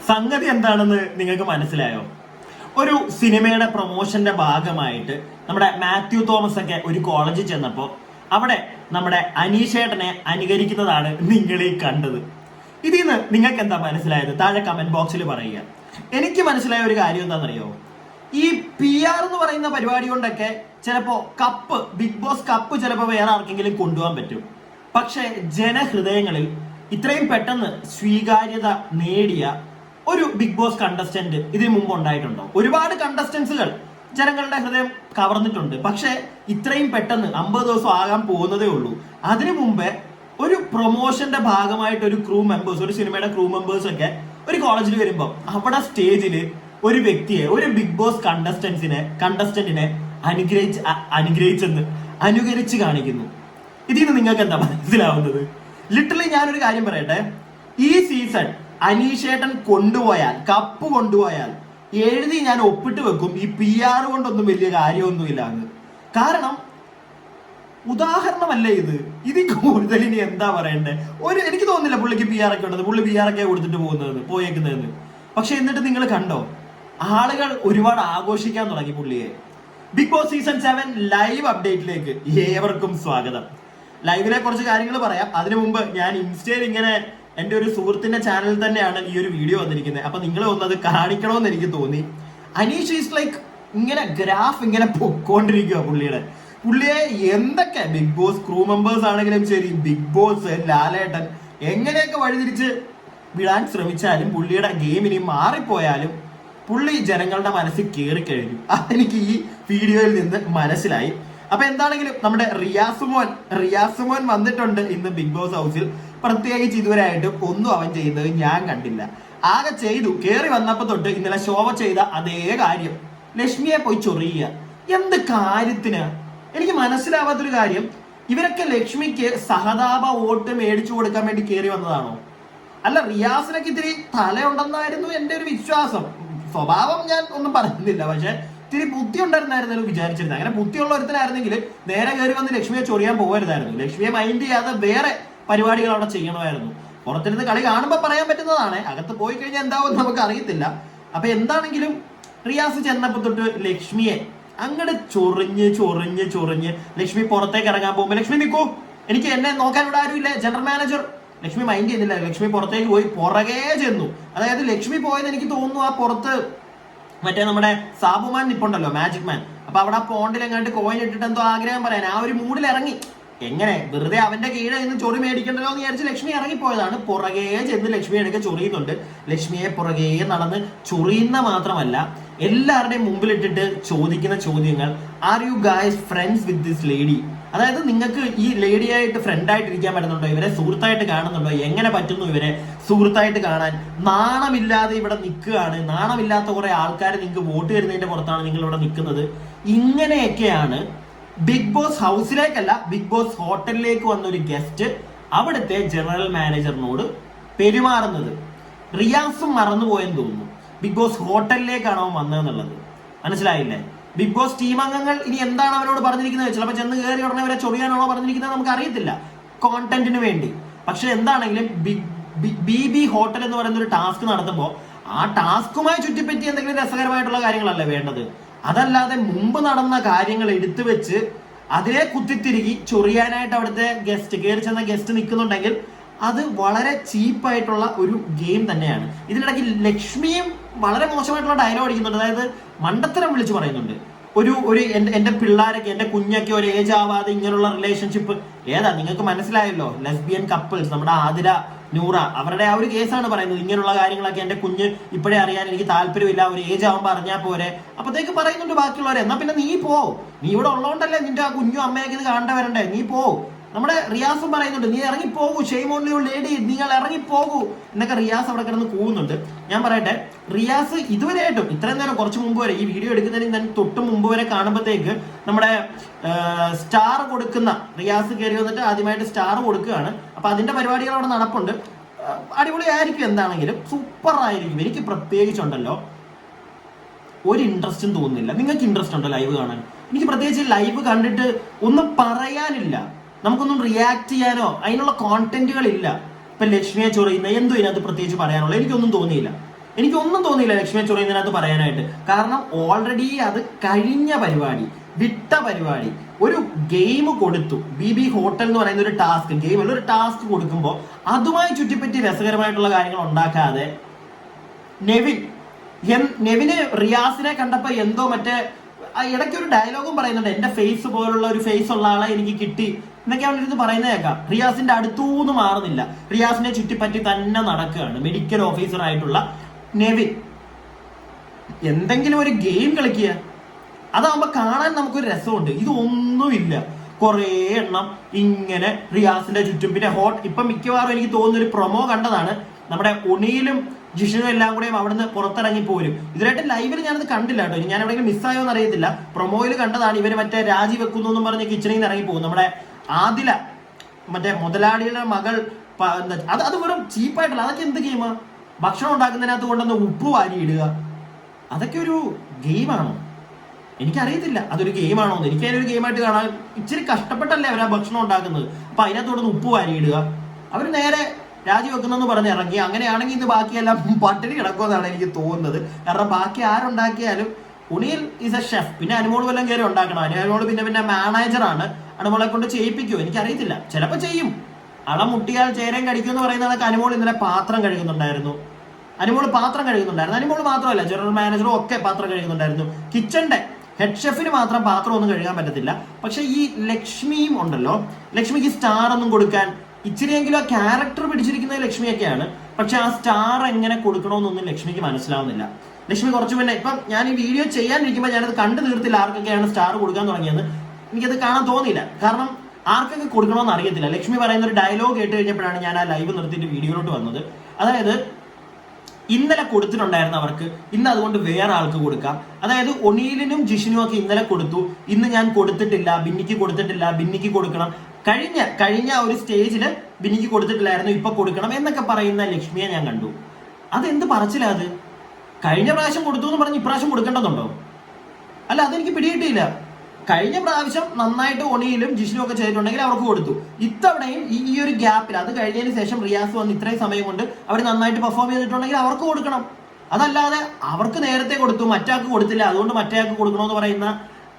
സംഗതി എന്താണെന്ന് നിങ്ങൾക്ക് മനസ്സിലായോ? ഒരു സിനിമയുടെ പ്രൊമോഷന്റെ ഭാഗമായിട്ട് നമ്മുടെ മാത്യു തോമസ് ഒക്കെ ഒരു കോളേജിൽ ചെന്നപ്പോൾ അവിടെ നമ്മുടെ അനീഷേട്ടനെ അനുകരിക്കുന്നതാണ് നിങ്ങൾ ഈ കണ്ടത്. ഇതിൽ നിന്ന് നിങ്ങൾക്ക് എന്താ മനസ്സിലായത്? താഴെ കമന്റ് ബോക്സിൽ പറയുക. എനിക്ക് മനസ്സിലായ ഒരു കാര്യം എന്താണെന്നറിയോ? ഈ PR എന്ന് പറയുന്ന പരിപാടി കൊണ്ടൊക്കെ ചിലപ്പോ ബിഗ് ബോസ് കപ്പ് ചിലപ്പോൾ വേറെ ആർക്കെങ്കിലും കൊണ്ടുപോകാൻ പറ്റും. പക്ഷെ ജനഹൃദയങ്ങളിൽ ഇത്രയും പെട്ടെന്ന് സ്വീകാര്യത നേടിയ ഒരു ബിഗ് ബോസ് കണ്ടസ്റ്റന്റ് ഇതിനു മുമ്പ് ഉണ്ടായിട്ടുണ്ടോ? ഒരുപാട് കണ്ടസ്റ്റൻസുകൾ ജനങ്ങളുടെ ഹൃദയം കവർന്നിട്ടുണ്ട്. പക്ഷെ ഇത്രയും പെട്ടെന്ന് 50 ദിവസം ആകാൻ പോകുന്നതേ ഉള്ളൂ. അതിനു മുമ്പേ ഒരു പ്രൊമോഷന്റെ ഭാഗമായിട്ട് ഒരു സിനിമയുടെ ക്രൂ മെമ്പേഴ്സ് ഒക്കെ ഒരു കോളേജിൽ വരുമ്പോൾ അവിടെ സ്റ്റേജിൽ ഒരു വ്യക്തിയെ, ഒരു ബിഗ് ബോസ് കണ്ടസ്റ്റന്റിനെ അനുകരിച്ച് കാണിക്കുന്നു. ഇതിൽ നിന്ന് നിങ്ങൾക്ക് എന്താ മനസ്സിലാവുന്നത്? ലിറ്ററലി ഞാനൊരു കാര്യം പറയട്ടെ, ഈ സീസൺ അനീഷേട്ടൻ കപ്പ് കൊണ്ടുപോയാൽ എഴുതി ഞാൻ ഒപ്പിട്ട് വെക്കും ഈ PR കൊണ്ടൊന്നും വലിയ കാര്യമൊന്നുമില്ല എന്ന്. കാരണം ഉദാഹരണമല്ലേ ഇതിൽ കൂടുതൽ ഇനി എന്താ പറയണ്ടേ? എനിക്ക് തോന്നുന്നില്ല പുള്ളിക്ക് PR ഒക്കെ ഉള്ളത്. പുള്ളി PR ഒക്കെ കൊടുത്തിട്ട് പോയേക്കുന്നതെന്ന്. പക്ഷെ എന്നിട്ട് നിങ്ങൾ കണ്ടോ, ആളുകൾ ഒരുപാട് ആഘോഷിക്കാൻ തുടങ്ങി പുള്ളിയെ. ബിഗ് ബോസ് സീസൺ 7 ലൈവ് അപ്ഡേറ്റിലേക്ക് ഏവർക്കും സ്വാഗതം. ലൈവിലെ കുറച്ച് കാര്യങ്ങൾ പറയാം. അതിനു മുമ്പ് ഞാൻ ഇൻസ്റ്റയിൽ ഇങ്ങനെ എൻ്റെ ഒരു സുഹൃത്തിന്റെ ചാനലിൽ തന്നെയാണ് ഈ ഒരു വീഡിയോ വന്നിരിക്കുന്നത്. അപ്പൊ നിങ്ങളെ ഒന്നത് കാണിക്കണമെന്ന് എനിക്ക് തോന്നി. അനീഷ് ഈസ് ലൈക്ക് ഇങ്ങനെ ഗ്രാഫ് ഇങ്ങനെ പൊക്കോണ്ടിരിക്കുക പുള്ളിയെ എന്തൊക്കെ ബിഗ് ബോസ് ക്രൂ മെമ്പേഴ്സ് ആണെങ്കിലും ശരി, ബിഗ് ബോസ് ലാലേട്ടൻ എങ്ങനെയൊക്കെ വഴിതിരിച്ച് വിടാൻ ശ്രമിച്ചാലും പുള്ളിയുടെ ഗെയിം ഇനി മാറിപ്പോയാലും പുള്ളി ജനങ്ങളുടെ മനസ്സിൽ കയറിക്കഴിഞ്ഞു. അതെനിക്ക് ഈ വീഡിയോയിൽ നിന്ന് മനസ്സിലായി. അപ്പൊ എന്താണെങ്കിലും നമ്മുടെ റിയാസുമോൻ വന്നിട്ടുണ്ട് ഇന്ന് ബിഗ് ബോസ് ഹൗസിൽ. പ്രത്യേകിച്ച് ഇതുവരെയായിട്ടും ഒന്നും അവൻ ചെയ്യുന്നത് ഞാൻ കണ്ടില്ല. ആകെ ചെയ്തു കയറി വന്നപ്പോ തൊട്ട് ഇന്നലെ ശോഭ ചെയ്ത അതേ കാര്യം, ലക്ഷ്മിയെ പോയി ചൊറിയുക. എന്ത് കാര്യത്തിന്? എനിക്ക് മനസ്സിലാവാത്തൊരു കാര്യം, ഇവരൊക്കെ ലക്ഷ്മിക്ക് സഹതാപ വോട്ട് മേടിച്ചു കൊടുക്കാൻ വേണ്ടി കയറി വന്നതാണോ? അല്ല, റിയാസിനൊക്കെ ഇത്തിരി തലയുണ്ടെന്നായിരുന്നു എന്റെ ഒരു വിശ്വാസം. സ്വഭാവം ഞാൻ ഒന്നും പറയുന്നില്ല, പക്ഷെ ഇത്തിരി ബുദ്ധി ഉണ്ടായിരുന്നായിരുന്നു വിചാരിച്ചിരുന്നത്. അങ്ങനെ ബുദ്ധിയുള്ള ഒരുത്തനായിരുന്നെങ്കിൽ നേരെ കയറി വന്ന് ലക്ഷ്മിയെ ചൊറിയാൻ പോകരുതായിരുന്നു. ലക്ഷ്മിയെ മൈൻഡ് ചെയ്യാതെ വേറെ പരിപാടികൾ അവിടെ ചെയ്യണമായിരുന്നു. പുറത്തിരുന്ന് കളി കാണുമ്പോൾ പറയാൻ പറ്റുന്നതാണ്, അകത്ത് പോയി കഴിഞ്ഞാൽ എന്താവും നമുക്ക് അറിയത്തില്ല. അപ്പൊ എന്താണെങ്കിലും റിയാസ് ചെന്നപ്പോ തൊട്ട് ലക്ഷ്മിയെ അങ്ങോട്ട് ചൊറിഞ്ഞ് ലക്ഷ്മി പുറത്തേക്ക് ഇറങ്ങാൻ പോകുമ്പോൾ ലക്ഷ്മി നിൽക്കൂ, എനിക്ക് എന്നെ നോക്കാൻ ഇവിടെ ആരുമില്ല, ജനറൽ മാനേജർ. ലക്ഷ്മി മൈൻഡ് ചെയ്യുന്നില്ല. ലക്ഷ്മി പുറത്തേക്ക് പോയി പുറകെ ചെന്നു. അതായത് ലക്ഷ്മി പോയെന്ന് എനിക്ക് തോന്നുന്നു ആ പുറത്ത് മറ്റേ നമ്മുടെ സാബുമാൻ നിപ്പുണ്ടല്ലോ, മാജിക് മാൻ. അപ്പൊ അവിടെ പോണ്ടിൽ എങ്ങാണ്ട് കോയിൻ ഇട്ടിട്ട് എന്തോ ആഗ്രഹം പറയാൻ ആ ഒരു മൂഡിൽ ഇറങ്ങി. എങ്ങനെ വെറുതെ അവന്റെ കീഴിൽ നിന്ന് ചൊറി മേടിക്കണ്ടല്ലോ എന്ന് വിചാരിച്ച് ലക്ഷ്മി ഇറങ്ങിപ്പോയതാണ്. പുറകെ ചെന്ന് ലക്ഷ്മി എടുക്ക ചൊറിയുന്നുണ്ട്. ലക്ഷ്മിയെ പുറകെ നടന്ന് ചൊറിയുന്ന മാത്രമല്ല, എല്ലാവരുടെയും മുമ്പിലിട്ടിട്ട് ചോദിക്കുന്ന ചോദ്യങ്ങൾ, are you guys friends with this lady? അതായത് നിങ്ങൾക്ക് ഈ ലേഡിയായിട്ട് ഫ്രണ്ടായിട്ട് ഇരിക്കാൻ പറ്റുന്നുണ്ടോ? ഇവരെ സുഹൃത്തായിട്ട് കാണുന്നുണ്ടോ? എങ്ങനെ പറ്റുന്നു ഇവരെ സുഹൃത്തായിട്ട് കാണാൻ? നാണമില്ലാതെ ഇവിടെ നിൽക്കുകയാണ്. നാണമില്ലാത്ത കുറെ ആൾക്കാർ നിങ്ങൾക്ക് വോട്ട് തരുന്നതിന്റെ പുറത്താണ് നിങ്ങൾ ഇവിടെ നിൽക്കുന്നത്. ഇങ്ങനെയൊക്കെയാണ് ബിഗ് ബോസ് ഹൗസിലേക്കല്ല, ബിഗ് ബോസ് ഹോട്ടലിലേക്ക് വന്ന ഒരു ഗസ്റ്റ് അവിടുത്തെ ജനറൽ മാനേജറിനോട് പെരുമാറുന്നത്. റിയാസും മറന്നുപോയെന്ന് തോന്നുന്നു. ബിഗ് ബോസ് ഹോട്ടലിലേക്കാണോ വന്നതെന്നുള്ളത് മനസ്സിലായില്ലേ? ബിഗ് ബോസ് ടീം അംഗങ്ങൾ ഇനി എന്താണ് അവരോട് പറഞ്ഞിരിക്കുന്നത്? ചിലപ്പോൾ ചെന്ന് കയറി ഉടനെ അവരെ ചൊറിയാനാണോ പറഞ്ഞിരിക്കുന്നത് നമുക്ക് അറിയത്തില്ല, കോണ്ടന്റിന് വേണ്ടി. പക്ഷെ എന്താണെങ്കിലും ബി ഹോട്ടൽ എന്ന് പറയുന്ന ഒരു ടാസ്ക് നടത്തുമ്പോൾ ആ ടാസ്കുമായി ചുറ്റിപ്പറ്റി എന്തെങ്കിലും രസകരമായിട്ടുള്ള കാര്യങ്ങളല്ലേ വേണ്ടത്. അതല്ലാതെ മുമ്പ് നടന്ന കാര്യങ്ങൾ എടുത്തു വെച്ച് അതിലെ കുത്തിത്തിരുകി ചൊറിയാനായിട്ട് അവിടുത്തെ കയറി ചെന്ന ഗസ്റ്റ് നിൽക്കുന്നുണ്ടെങ്കിൽ അത് വളരെ ചീപ്പായിട്ടുള്ള ഒരു ഗെയിം തന്നെയാണ്. ഇതിനിടയ്ക്ക് ലക്ഷ്മിയും വളരെ മോശമായിട്ടുള്ള ഡയലോഗ് അടിക്കുന്നുണ്ട്. അതായത് മണ്ടത്തരം വിളിച്ചു പറയുന്നുണ്ട്. ഒരു എന്റെ പിള്ളേരൊക്കെ, എന്റെ കുഞ്ഞൊക്കെ ഒരു ഏജ് ആവാതെ ഇങ്ങനെയുള്ള റിലേഷൻഷിപ്പ് ഏതാ? നിങ്ങൾക്ക് മനസ്സിലായല്ലോ, ലെസ്ബിയൻ കപ്പിൾസ്, നമ്മുടെ ആതിര, നൂറ, അവരുടെ ആ ഒരു കേസാണ് പറയുന്നത്. ഇങ്ങനെയുള്ള കാര്യങ്ങളൊക്കെ എന്റെ കുഞ്ഞ് ഇപ്പോഴേ അറിയാൻ എനിക്ക് താല്പര്യമില്ല, ഒരു ഏജ് ആവുമ്പോൾ അറിഞ്ഞാൽ പോരെ. അപ്പത്തേക്ക് പറയുന്നുണ്ട് ബാക്കിയുള്ളവരെ, എന്നാ പിന്നെ നീ ഇവിടെ ഉള്ളതുകൊണ്ടല്ലേ നിന്റെ ആ കുഞ്ഞും അമ്മയൊക്കെ ഇത് കാണേണ്ട വരണ്ടേ, നീ നമ്മുടെ റിയാസും പറയുന്നുണ്ട്, നീ ഇറങ്ങിപ്പോകൂ, ഷെയിം ഓൺ യു ലേഡി, നിങ്ങൾ ഇറങ്ങിപ്പോകൂ എന്നൊക്കെ റിയാസ് അവിടെ കിടന്ന് കൂവുന്നുണ്ട്. ഞാൻ പറയട്ടെ, റിയാസ് ഇതുവരെയായിട്ടും ഇത്രയും നേരം കുറച്ച് മുമ്പ് വരെ, ഈ വീഡിയോ എടുക്കുന്നതിന് ഞാൻ തൊട്ട് മുമ്പ് വരെ കാണുമ്പോഴത്തേക്ക് നമ്മുടെ സ്റ്റാർ കൊടുക്കുന്ന റിയാസ് കയറി വന്നിട്ട് ആദ്യമായിട്ട് സ്റ്റാർ കൊടുക്കുകയാണ്. അപ്പൊ അതിന്റെ പരിപാടികൾ അവിടെ നടപ്പുണ്ട്. അടിപൊളിയായിരിക്കും, എന്താണെങ്കിലും സൂപ്പർ ആയിരിക്കും. എനിക്ക് പ്രത്യേകിച്ചുണ്ടല്ലോ ഒരു ഇൻട്രസ്റ്റും തോന്നുന്നില്ല. നിങ്ങൾക്ക് ഇൻട്രസ്റ്റ് ഉണ്ടോ ലൈവ് കാണാൻ? എനിക്ക് പ്രത്യേകിച്ച് ലൈവ് കണ്ടിട്ട് ഒന്നും പറയാനില്ല, നമുക്കൊന്നും റിയാക്ട് ചെയ്യാനോ അതിനുള്ള കോണ്ടന്റുകൾ ഇല്ല. ഇപ്പൊ ലക്ഷ്മിയെ ചൊറിയുന്ന എന്തോ ഇതിനകത്ത് പ്രത്യേകിച്ച് പറയാനുള്ളൂ എനിക്കൊന്നും തോന്നിയില്ല. എനിക്കൊന്നും തോന്നിയില്ല ലക്ഷ്മിയെ ചൊറിയുന്നതിനകത്ത് പറയാനായിട്ട്. കാരണം ഓൾറെഡി അത് കഴിഞ്ഞ പരിപാടി, വിട്ട പരിപാടി. ഒരു ഗെയിം കൊടുത്തു, ബി ഹോട്ടൽ എന്ന് പറയുന്ന ഒരു ടാസ്ക്, ഗെയിമിൽ ഒരു ടാസ്ക് കൊടുക്കുമ്പോൾ അതുമായി ചുറ്റിപ്പറ്റി രസകരമായിട്ടുള്ള കാര്യങ്ങൾ ഉണ്ടാക്കാതെ നെവിന് റിയാസിനെ കണ്ടപ്പോ എന്തോ മറ്റേ ഇടയ്ക്ക് ഒരു ഡയലോഗും പറയുന്നുണ്ട്, എന്റെ ഫേസ് പോലുള്ള ഒരു ഫേസ് ഉള്ള ആളെ എനിക്ക് കിട്ടി എന്നൊക്കെ അവനിരുന്ന് പറയുന്നത് കേൾക്കാം. റിയാസിന്റെ അടുത്തൂന്ന് മാറുന്നില്ല, റിയാസിനെ ചുറ്റിപ്പറ്റി തന്നെ നടക്കുകയാണ് മെഡിക്കൽ ഓഫീസർ ആയിട്ടുള്ള നെവിൻ. എന്തെങ്കിലും ഒരു ഗെയിം കളിക്കുക, അതാവുമ്പോ കാണാൻ നമുക്കൊരു രസമുണ്ട്. ഇതൊന്നുമില്ല, കുറേ എണ്ണം ഇങ്ങനെ റിയാസിന്റെ ചുറ്റും. പിന്നെ ഇപ്പൊ മിക്കവാറും എനിക്ക് തോന്നുന്ന ഒരു പ്രൊമോ കണ്ടതാണ്, നമ്മുടെ ഉണിയിലും ജിഷനും എല്ലാം കൂടെയും അവിടുന്ന് പുറത്തിറങ്ങി പോരും. ഇതിലായിട്ട് ലൈവിൽ ഞാനത് കണ്ടില്ല കേട്ടോ, ഞാൻ എവിടെയെങ്കിലും മിസ്സായോ എന്ന് അറിയത്തില്ല. പ്രൊമോയിൽ കണ്ടതാണ് ഇവര് മറ്റേ രാജി വെക്കുന്നു എന്നും പറഞ്ഞ് കിച്ചണിൽ നിന്ന് ഇറങ്ങി പോകും. നമ്മുടെ ആദില, മറ്റേ മുതലാളിയുടെ മകൾ, അത് വെറും ചീപ്പായിട്ടല്ല. അതൊക്കെ എന്ത് ഗെയിമാ? ഭക്ഷണം ഉണ്ടാക്കുന്നതിനകത്ത് കൊണ്ടുവന്ന് ഉപ്പ് വാരിയിടുക, അതൊക്കെ ഒരു ഗെയിമാണോ? എനിക്കറിയത്തില്ല അതൊരു ഗെയിമാണോ എന്ന്. എനിക്ക് അതിനൊരു ഗെയിമായിട്ട് കാണാൻ ഇച്ചിരി കഷ്ടപ്പെട്ടല്ലേ അവർ ആ ഭക്ഷണം ഉണ്ടാക്കുന്നത്. അപ്പൊ അതിനകത്തോടൊന്ന് ഉപ്പ് വാരിയിടുക, അവർ നേരെ രാജിവെക്കുന്നെന്ന് പറഞ്ഞ് ഇറങ്ങി. അങ്ങനെയാണെങ്കിൽ ഇത് ബാക്കിയെല്ലാം പട്ടിണി കിടക്കുമെന്നാണ് എനിക്ക് തോന്നുന്നത്. കാരണം ബാക്കി ആരുണ്ടാക്കിയാലും ഉണിയിൽ ഈസ് എ ഷെഫ്. പിന്നെ അനുമോള് വല്ലതും കയറി ഉണ്ടാക്കണം. അനുമോള് പിന്നെ മാനേജറാണ്, അനുമോളെ കൊണ്ട് ചെയ്യിപ്പിക്കുമോ എനിക്കറിയത്തില്ല, ചിലപ്പോൾ ചെയ്യും. അള മുട്ടിയാൽ ചേരയും കടിക്കുമെന്ന് പറയുന്നതൊക്കെ. അനുമോൾ ഇന്നലെ പാത്രം കഴുകുന്നുണ്ടായിരുന്നു, അനുമോള് മാത്രമല്ല ജനറൽ മാനേജറും ഒക്കെ പാത്രം കഴുകുന്നുണ്ടായിരുന്നു. കിച്ചന്റെ ഹെഡ് ഷെഫിന് മാത്രം പാത്രം ഒന്നും കഴുകാൻ പറ്റത്തില്ല. പക്ഷെ ഈ ലക്ഷ്മിയും ഉണ്ടല്ലോ, ലക്ഷ്മിക്ക് സ്റ്റാർ ഒന്നും കൊടുക്കാൻ ഇച്ചിരിയെങ്കിലും ആ ക്യാരക്ടർ പിടിച്ചിരിക്കുന്നത് ലക്ഷ്മിയൊക്കെയാണ്. പക്ഷെ ആ സ്റ്റാർ എങ്ങനെ കൊടുക്കണമെന്നൊന്നും ലക്ഷ്മിക്ക് മനസ്സിലാവുന്നില്ല. ലക്ഷ്മി കുറച്ചു മുന്നേ, ഇപ്പം ഞാൻ ഈ വീഡിയോ ചെയ്യാനിരിക്കുമ്പോൾ ഞാനത് കണ്ടു തീർത്തില്ല ആർക്കൊക്കെയാണ് സ്റ്റാർ കൊടുക്കാൻ തുടങ്ങിയെന്ന്. എനിക്കത് കാണാൻ തോന്നിയില്ല, കാരണം ആർക്കൊക്കെ കൊടുക്കണമെന്ന് അറിയത്തില്ല. ലക്ഷ്മി പറയുന്ന ഒരു ഡയലോഗ് കേട്ട് കഴിഞ്ഞപ്പോഴാണ് ഞാൻ ആ ലൈവ് നിർത്തിയിട്ട് വീഡിയോയിലോട്ട് വന്നത്. അതായത് ഇന്നലെ കൊടുത്തിട്ടുണ്ടായിരുന്നു അവർക്ക്, ഇന്ന് അതുകൊണ്ട് വേറെ ആൾക്ക് കൊടുക്കാം. അതായത് ഒണീലിനും ജിഷിനും ഒക്കെ ഇന്നലെ കൊടുത്തു, ഇന്ന് ഞാൻ കൊടുത്തിട്ടില്ല, ബിന്നിക്ക് കൊടുക്കണം. കഴിഞ്ഞ ഒരു സ്റ്റേജില് ബിന്നിക്ക് കൊടുത്തിട്ടില്ലായിരുന്നു, ഇപ്പൊ കൊടുക്കണം എന്നൊക്കെ പറയുന്ന ലക്ഷ്മിയെ ഞാൻ കണ്ടു. അതെന്ത് പറച്ചില്ല അത്? കഴിഞ്ഞ പ്രാവശ്യം കൊടുത്തു എന്ന് പറഞ്ഞ് ഇപ്രാവശ്യം കൊടുക്കേണ്ടതുണ്ടോ? അല്ല, അതെനിക്ക് പിടികിട്ടിയില്ല. കഴിഞ്ഞ പ്രാവശ്യം നന്നായിട്ട് ഒണിയിലും ജിഷിനും ഒക്കെ ചെയ്തിട്ടുണ്ടെങ്കിൽ അവർക്ക് കൊടുത്തു. ഇത്തവണയും ഈ ഒരു ഗ്യാപ്പിൽ, അത് കഴിഞ്ഞതിന് ശേഷം റിയാസ് വന്ന് ഇത്രയും സമയം കൊണ്ട് അവർ നന്നായിട്ട് പെർഫോം ചെയ്തിട്ടുണ്ടെങ്കിൽ അവർക്ക് കൊടുക്കണം. അതല്ലാതെ അവർക്ക് നേരത്തെ കൊടുത്തു മറ്റാൾക്ക് കൊടുത്തില്ല അതുകൊണ്ട് മറ്റേയാൾക്ക് കൊടുക്കണമെന്ന് പറയുന്ന,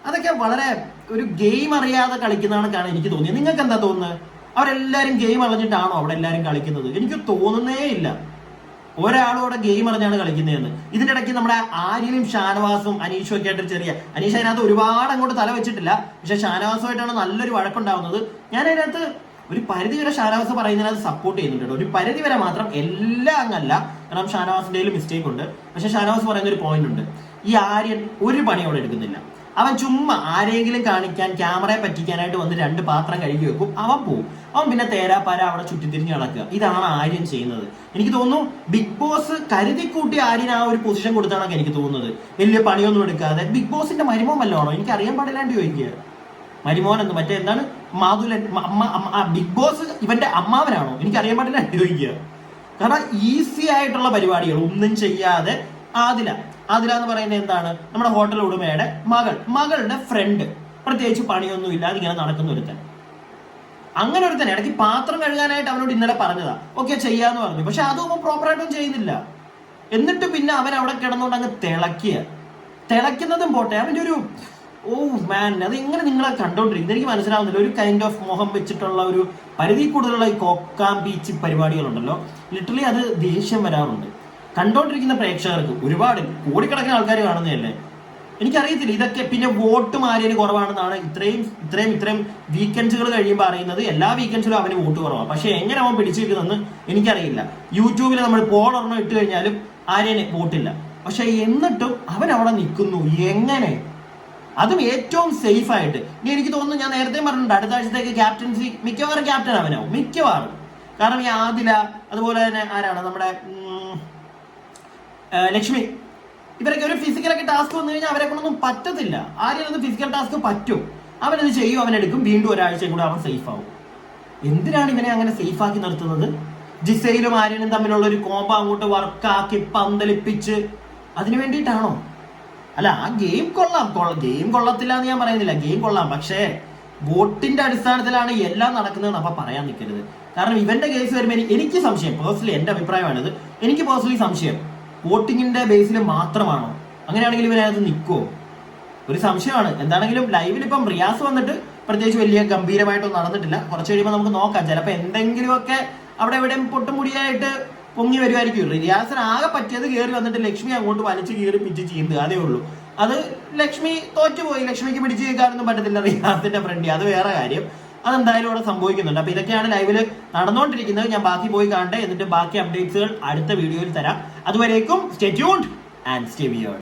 അതൊക്കെ വളരെ ഒരു ഗെയിം അറിയാതെ കളിക്കുന്നതാണെന്നാണ് എനിക്ക് തോന്നിയത്. നിങ്ങൾക്ക് എന്താ തോന്നുന്നത്? അവരെല്ലാരും ഗെയിം അറിഞ്ഞിട്ടാണോ അവിടെ എല്ലാരും കളിക്കുന്നത്? എനിക്ക് തോന്നുന്നേ ഇല്ല ഒരാളും അവിടെ ഗെയിം അറിഞ്ഞാണ് കളിക്കുന്നതെന്ന്. ഇതിന്റെ ഇടയ്ക്ക് നമ്മുടെ ആര്യനും ഷാനവാസും അനീഷും ഒക്കെ ആയിട്ട് അനീഷ് അതിനകത്ത് ഒരുപാട് അങ്ങോട്ട് തല വെച്ചിട്ടില്ല, പക്ഷെ ഷാനവാസുമായിട്ടാണ് നല്ലൊരു വഴക്കുണ്ടാവുന്നത്. ഞാൻ അതിനകത്ത് ഒരു പരിധി വരെ ഷാനവാസ് പറയുന്നതിനകത്ത് സപ്പോർട്ട് ചെയ്യുന്നുണ്ട്, ഒരു പരിധി വരെ മാത്രം, എല്ലാം അങ്ങല്ല. കാരണം ഷാനവാസിന്റെ മിസ്റ്റേക്ക് ഉണ്ട്. പക്ഷെ ഷാനവാസ് പറയുന്ന ഒരു പോയിന്റ് ഉണ്ട്, ഈ ആര്യൻ ഒരു പണി അവിടെ എടുക്കുന്നില്ല. അവൻ ചുമ്മാ ആരെങ്കിലും കാണിക്കാൻ, ക്യാമറയെ പറ്റിക്കാനായിട്ട് വന്ന് 2 പാത്രം കഴുകി വെക്കും, അവൻ പോവും. അവൻ പിന്നെ തേരാപ്പാര അവിടെ ചുറ്റിത്തിരിഞ്ഞ് നടക്കുക. ഇതാണ് ആര്യൻ ചെയ്യുന്നത്. എനിക്ക് തോന്നുന്നു ബിഗ് ബോസ് കരുതിക്കൂട്ടി ആര്യൻ ആ ഒരു പൊസിഷൻ കൊടുത്താണൊക്കെ എനിക്ക് തോന്നുന്നത്. വലിയ പണിയൊന്നും എടുക്കാതെ. ബിഗ് ബോസിന്റെ മരുമോൻ വല്ലതാണോ? എനിക്ക് അറിയാൻ പാടില്ലാണ്ട് ചോദിക്കുക. മരുമോൻ എന്ന് മറ്റേ എന്താണ്, മാധുലൻ, ബിഗ് ബോസ് ഇവന്റെ അമ്മാവനാണോ? എനിക്ക് അറിയാൻ പാടില്ലാണ്ട് ചോദിക്കുക. കാരണം ഈസി ആയിട്ടുള്ള പരിപാടികൾ ഒന്നും ചെയ്യാതെ ആദില എന്ന് പറയുന്നത് എന്താണ്, നമ്മുടെ ഹോട്ടൽ ഉടമയുടെ മകളുടെ ഫ്രണ്ട്, പ്രത്യേകിച്ച് പണിയൊന്നും ഇല്ലാതെ ഇങ്ങനെ നടക്കുന്ന ഒരുത്തൻ. അങ്ങനെ ഒരുത്തൻ ഇടയ്ക്ക് പാത്രം കഴുകാനായിട്ട് അവനോട് ഇന്നലെ പറഞ്ഞതാ, ഓക്കെ ചെയ്യാന്ന് പറഞ്ഞു. പക്ഷെ അതൊന്നും പ്രോപ്പറായിട്ടൊന്നും ചെയ്യുന്നില്ല. എന്നിട്ട് പിന്നെ അവൻ അവിടെ കിടന്നുകൊണ്ട് അങ്ങ് തിളയ്ക്കുന്നതും പോട്ടെ, അവന്റെ ഒരു മാൻ, അത് എങ്ങനെ നിങ്ങളെ കണ്ടോണ്ടിരിക്കുന്നത് എനിക്ക് മനസ്സിലാവുന്നില്ല. ഒരു കൈൻഡ് ഓഫ് മോഹം വെച്ചിട്ടുള്ള ഒരു പരിധി കൂടുതലുള്ള ഈ കോക്കാം ബീച്ച് പരിപാടികളുണ്ടല്ലോ, ലിറ്ററലി അത് ദേഷ്യം വരാറുണ്ട് കണ്ടോണ്ടിരിക്കുന്ന പ്രേക്ഷകർക്ക്. ഒരുപാട് കോടിക്കണക്കിന് ആൾക്കാർ കാണുന്നതല്ലേ. എനിക്കറിയത്തില്ല ഇതൊക്കെ. പിന്നെ വോട്ട് മാരിയന് കുറവാണെന്നാണ് ഇത്രയും വീക്കെൻഡ്സുകൾ കഴിയുമ്പോൾ അറിയുന്നത്. എല്ലാ വീക്കെൻഡ്സിലും അവന് വോട്ട് കുറവാണ്. പക്ഷെ എങ്ങനെ അവൻ പിടിച്ചു കിട്ടുന്നെന്ന് എനിക്കറിയില്ല. യൂട്യൂബിൽ നമ്മൾ പോളൊരെണ്ണം ഇട്ട് കഴിഞ്ഞാലും ആര്യന് വോട്ടില്ല. പക്ഷെ എന്നിട്ടും അവൻ അവിടെ നിൽക്കുന്നു. എങ്ങനെ? അതും ഏറ്റവും സേഫ് ആയിട്ട്. ഇനി എനിക്ക് തോന്നുന്നു, ഞാൻ നേരത്തെ പറഞ്ഞിട്ടുണ്ട്, അടുത്ത ആഴ്ചത്തേക്ക് ക്യാപ്റ്റൻസി മിക്കവാറും ക്യാപ്റ്റൻ അവനാവും, മിക്കവാറും. കാരണം ഈ ആദില, അതുപോലെ തന്നെ ആരാണ് നമ്മുടെ ലക്ഷ്മി, ഇവരൊക്കെ ഒരു ഫിസിക്കലൊക്കെ ടാസ്ക് വന്നു കഴിഞ്ഞാൽ അവരെ കൊണ്ടൊന്നും പറ്റത്തില്ല. ആര്യനത് ഫിസിക്കൽ ടാസ്ക് പറ്റും, അവനത് ചെയ്യും, അവനെടുക്കും, വീണ്ടും ഒരാഴ്ചയും കൂടെ അവൻ സേഫ് ആവും. എന്തിനാണ് ഇവനെ അങ്ങനെ സേഫ് ആക്കി നിർത്തുന്നത്? ജിസയിലും ആര്യനും തമ്മിലുള്ള ഒരു കോമ്പ അങ്ങോട്ട് വർക്കാക്കി പന്തലിപ്പിച്ച് അതിനു വേണ്ടിയിട്ടാണോ? അല്ല, ആ ഗെയിം കൊള്ളത്തില്ല എന്ന് ഞാൻ പറയുന്നില്ല, ഗെയിം കൊള്ളാം. പക്ഷേ വോട്ടിന്റെ അടിസ്ഥാനത്തിലാണ് എല്ലാം നടക്കുന്നതെന്ന് അപ്പൊ പറയാൻ നിൽക്കരുത്. കാരണം ഇവന്റെ കേസ് വരുമ്പോൾ എനിക്ക് സംശയം, പേഴ്സണലി എന്റെ അഭിപ്രായമാണിത്, എനിക്ക് പേഴ്സണലി സംശയം വോട്ടിങ്ങിന്റെ ബേസിൽ മാത്രമാണോ? അങ്ങനെയാണെങ്കിൽ ഇവരതിനകത്ത് നിൽക്കുമോ? ഒരു സംശയമാണ്. എന്താണെങ്കിലും ലൈവിൽ ഇപ്പം റിയാസ് വന്നിട്ട് പ്രത്യേകിച്ച് വലിയ ഗംഭീരമായിട്ടൊന്നും നടന്നിട്ടില്ല. കുറച്ച് കഴിയുമ്പോൾ നമുക്ക് നോക്കാം, ചിലപ്പോൾ എന്തെങ്കിലുമൊക്കെ അവിടെ എവിടെയും പൊട്ടുമുടിയായിട്ട് പൊങ്ങി വരുമായിരിക്കും. റിയാസിന് ആകെ പറ്റിയത് കയറി വന്നിട്ട് ലക്ഷ്മി അങ്ങോട്ട് വലിച്ചു കയറി പിച്ച് ചെയ്യുന്നത്, അതേ ഉള്ളൂ. അത് ലക്ഷ്മി തോറ്റുപോയി, ലക്ഷ്മിക്ക് പിടിച്ചു കേൾക്കാനൊന്നും പറ്റത്തില്ല റിയാസിന്റെ ഫ്രണ്ടി, അത് വേറെ കാര്യം. അതെന്തായാലും അവിടെ സംഭവിക്കുന്നുണ്ട്. അപ്പൊ ഇതൊക്കെയാണ് ലൈവില് നടന്നുകൊണ്ടിരിക്കുന്നത്. ഞാൻ ബാക്കി പോയി കാണട്ടെ, എന്നിട്ട് ബാക്കി അപ്ഡേറ്റ്സുകൾ അടുത്ത വീഡിയോയിൽ തരാം. അതുവരേക്കും stay tuned and stay weird.